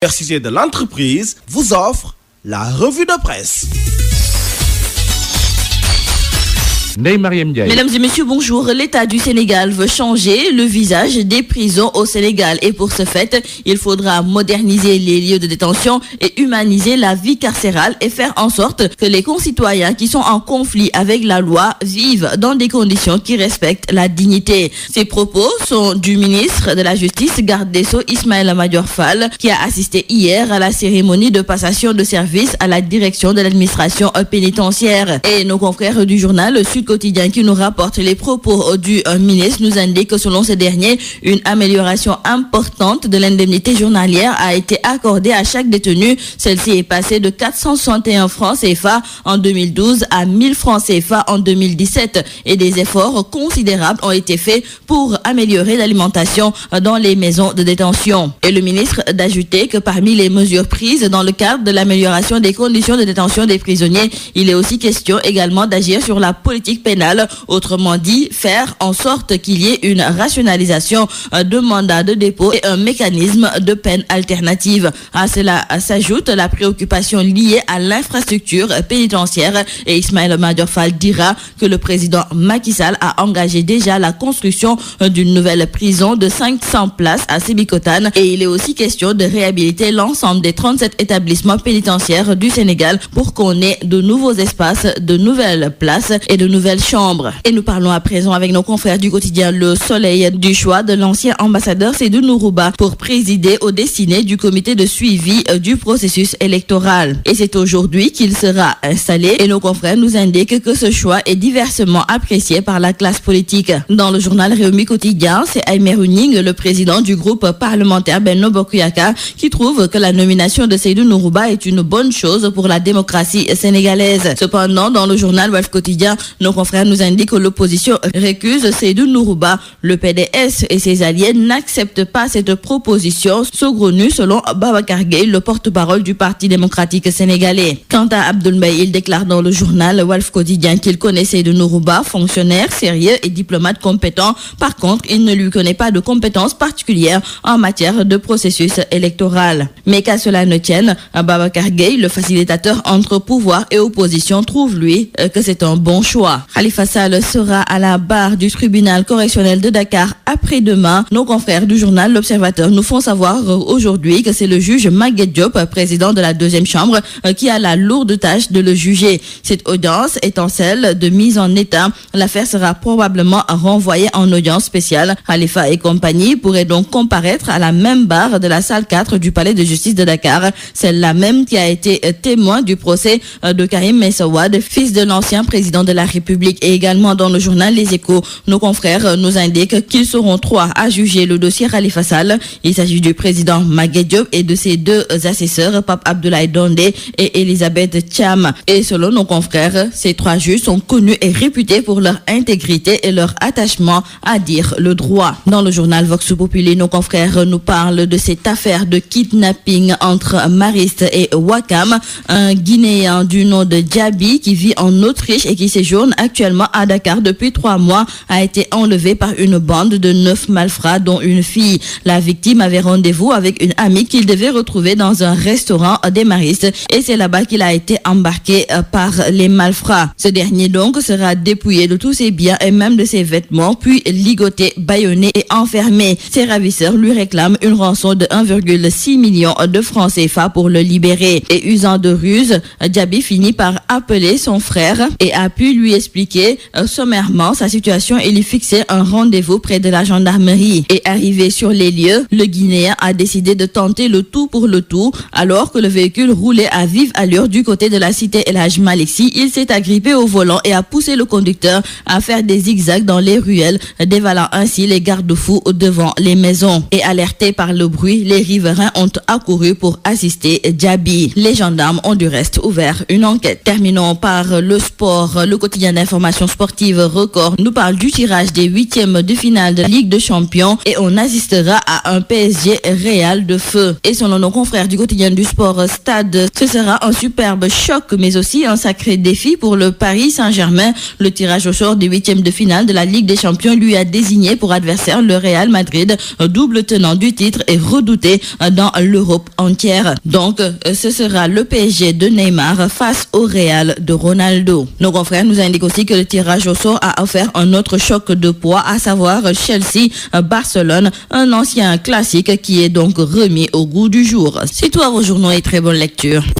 L'université de l'entreprise vous offre la revue de presse. Mesdames et messieurs, bonjour. L'État du Sénégal veut changer le visage des prisons au Sénégal et pour ce fait, il faudra moderniser les lieux de détention et humaniser la vie carcérale et faire en sorte que les concitoyens qui sont en conflit avec la loi vivent dans des conditions qui respectent la dignité. Ces propos sont du ministre de la Justice, garde des Sceaux, Ismaïla Madior Fall, qui a assisté hier à la cérémonie de passation de service à la direction de l'administration pénitentiaire. Et nos confrères du journal Sud Quotidien qui nous rapporte les propos du ministre nous indique que selon ce dernier, une amélioration importante de l'indemnité journalière a été accordée à chaque détenu. Celle-ci est passée de 461 francs CFA en 2012 à 1000 francs CFA en 2017 et des efforts considérables ont été faits pour améliorer l'alimentation dans les maisons de détention. Et le ministre d'ajouter que parmi les mesures prises dans le cadre de l'amélioration des conditions de détention des prisonniers, il est aussi question également d'agir sur la politique pénale, autrement dit, faire en sorte qu'il y ait une rationalisation de mandat de dépôt et un mécanisme de peine alternative. À cela s'ajoute la préoccupation liée à l'infrastructure pénitentiaire et Ismaïla Madior Fall dira que le président Macky Sall a engagé déjà la construction d'une nouvelle prison de 500 places à Sébikotane et il est aussi question de réhabiliter l'ensemble des 37 établissements pénitentiaires du Sénégal pour qu'on ait de nouveaux espaces, de nouvelles places et de nouvelles chambres. Et nous parlons à présent avec nos confrères du quotidien Le Soleil du choix de l'ancien ambassadeur Seydou Nourouba pour présider aux destinées du comité de suivi du processus électoral. Et c'est aujourd'hui qu'il sera installé et nos confrères nous indiquent que ce choix est diversement apprécié par la classe politique. Dans le journal Réumi Quotidien, c'est Aïmerou Gningue, le président du groupe parlementaire Benno Bokk Yakaar, qui trouve que la nomination de Seydou Nourouba est une bonne chose pour la démocratie sénégalaise. Cependant, dans le journal Walf Quotidien, nos confrères nous indiquent que l'opposition récuse Seydou Nourouba. Le PDS et ses alliés n'acceptent pas cette proposition saugrenue selon Babacar Gueye, le porte-parole du Parti démocratique sénégalais. Quant à Abdoul Mbaye, il déclare dans le journal Walf Quotidien qu'il connaît Seydou Nourouba, fonctionnaire sérieux et diplomate compétent. Par contre, il ne lui connaît pas de compétences particulières en matière de processus électoral. Mais qu'à cela ne tienne, Babacar Gueye, le facilitateur entre pouvoir et opposition, trouve lui que c'est un bon choix. Khalifa Sall sera à la barre du tribunal correctionnel de Dakar après-demain. Nos confrères du journal L'Observateur nous font savoir aujourd'hui que c'est le juge Maguette Diop, président de la deuxième chambre, qui a la lourde tâche de le juger. Cette audience étant celle de mise en état, l'affaire sera probablement renvoyée en audience spéciale. Khalifa et compagnie pourraient donc comparaître à la même barre de la salle 4 du palais de justice de Dakar, celle-là même qui a été témoin du procès de Karim Meïssa Wade, fils de l'ancien président de la République. Et également dans le journal Les Échos, nos confrères nous indiquent qu'ils seront 3 à juger le dossier Khalifa Sall. Il s'agit du président Maguette Diop et de ses 2 assesseurs, Pape Abdoulaye Dondé et Elisabeth Thiam. Et selon nos confrères, ces 3 juges sont connus et réputés pour leur intégrité et leur attachement à dire le droit. Dans le journal Vox Populi, nos confrères nous parlent de cette affaire de kidnapping entre Mariste et Wakam, un Guinéen du nom de Djabi qui vit en Autriche et qui séjourne actuellement à Dakar depuis 3 mois, a été enlevé par une bande de 9 malfrats dont une fille. La victime avait rendez-vous avec une amie qu'il devait retrouver dans un restaurant des Maristes et c'est là-bas qu'il a été embarqué par les malfrats. Ce dernier donc sera dépouillé de tous ses biens et même de ses vêtements, puis ligoté, bâillonné et enfermé. Ses ravisseurs lui réclament une rançon de 1,6 million de francs CFA pour le libérer. Et usant de ruse, Djabi finit par appeler son frère et a pu lui expliquer sommairement sa situation et lui fixer un rendez-vous près de la gendarmerie. Et arrivé sur les lieux, le Guinéen a décidé de tenter le tout pour le tout. Alors que le véhicule roulait à vive allure du côté de la cité El Hadj Malick Sy, il s'est agrippé au volant et a poussé le conducteur à faire des zigzags dans les ruelles, dévalant ainsi les garde-fous devant les maisons. Et alertés par le bruit, les riverains ont accouru pour assister Djabi. Les gendarmes ont du reste ouvert une enquête. Terminons par le sport. Le quotidien d'information sportive Record nous parle du tirage des 8e de finale de Ligue des Champions et on assistera à un PSG Real de feu. Et selon nos confrères du quotidien du sport Stade, ce sera un superbe choc mais aussi un sacré défi pour le Paris Saint-Germain. Le tirage au sort des 8e de finale de la Ligue des Champions lui a désigné pour adversaire le Real Madrid, double tenant du titre et redouté dans l'Europe entière. Donc, ce sera le PSG de Neymar face au Real de Ronaldo. Nos confrères nous indiquent aussi que le tirage au sort a offert un autre choc de poids, à savoir Chelsea-Barcelone, un ancien classique qui est donc remis au goût du jour. C'est tout à vos journaux et très bonne lecture.